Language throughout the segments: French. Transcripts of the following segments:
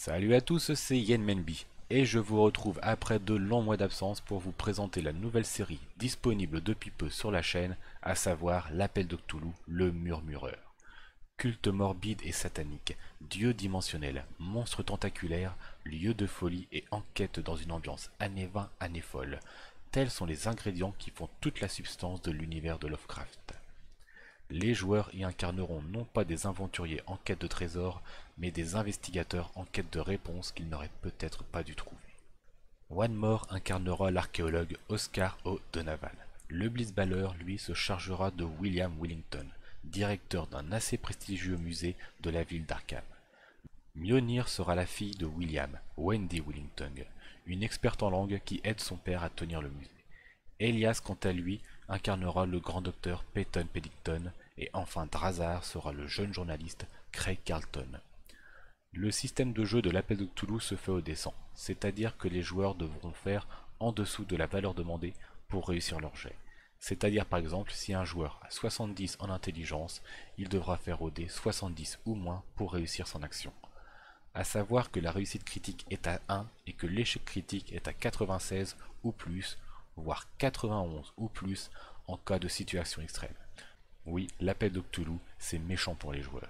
Salut à tous, c'est Yen Menby et je vous retrouve après de longs mois d'absence pour vous présenter la nouvelle série disponible depuis peu sur la chaîne, à savoir l'Appel de Cthulhu, le Murmureur. Culte morbide et satanique, dieu dimensionnel, monstre tentaculaire, lieu de folie et enquête dans une ambiance années 20, années folles. Tels sont les ingrédients qui font toute la substance de l'univers de Lovecraft. Les joueurs y incarneront non pas des aventuriers en quête de trésors, mais des investigateurs en quête de réponses qu'ils n'auraient peut-être pas dû trouver. One More incarnera l'archéologue Oscar O'Donovan. Le Blitzballer, lui, se chargera de William Willington, directeur d'un assez prestigieux musée de la ville d'Arkham. Mjolnir sera la fille de William, Wendy Willington, une experte en langue qui aide son père à tenir le musée. Elias, quant à lui, incarnera le grand docteur Peyton Paddington, et enfin Drazar sera le jeune journaliste Craig Carlton. Le système de jeu de l'Appel de Cthulhu se fait au descent, c'est-à-dire que les joueurs devront faire en dessous de la valeur demandée pour réussir leur jet. C'est-à-dire par exemple, si un joueur a 70 en intelligence, il devra faire au dé 70 ou moins pour réussir son action. À savoir que la réussite critique est à 1 et que l'échec critique est à 96 ou plus, voire 91 ou plus en cas de situation extrême. Oui, l'appel de Cthulhu, c'est méchant pour les joueurs.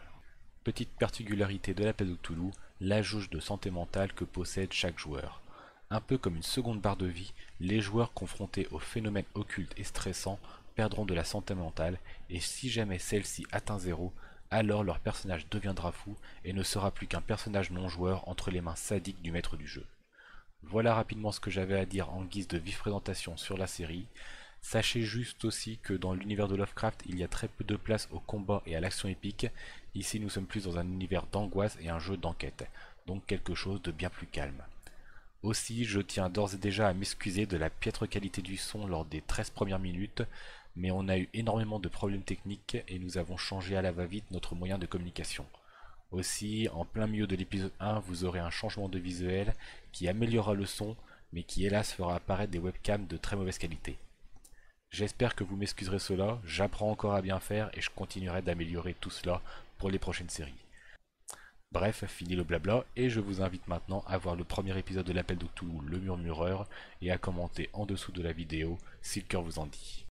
Petite particularité de l'appel de Cthulhu, la jauge de santé mentale que possède chaque joueur. Un peu comme une seconde barre de vie, les joueurs confrontés aux phénomènes occultes et stressants perdront de la santé mentale, et si jamais celle-ci atteint 0, alors leur personnage deviendra fou et ne sera plus qu'un personnage non-joueur entre les mains sadiques du maître du jeu. Voilà rapidement ce que j'avais à dire en guise de vive présentation sur la série. Sachez juste aussi que dans l'univers de Lovecraft, il y a très peu de place au combat et à l'action épique. Ici, nous sommes plus dans un univers d'angoisse et un jeu d'enquête, donc quelque chose de bien plus calme. Aussi, je tiens d'ores et déjà à m'excuser de la piètre qualité du son lors des 13 premières minutes, mais on a eu énormément de problèmes techniques et nous avons changé à la va-vite notre moyen de communication. Aussi, en plein milieu de l'épisode 1, vous aurez un changement de visuel qui améliorera le son, mais qui hélas fera apparaître des webcams de très mauvaise qualité. J'espère que vous m'excuserez cela, j'apprends encore à bien faire et je continuerai d'améliorer tout cela pour les prochaines séries. Bref, fini le blabla et je vous invite maintenant à voir le premier épisode de l'Appel de Cthulhu, le Murmureur, et à commenter en dessous de la vidéo si le cœur vous en dit.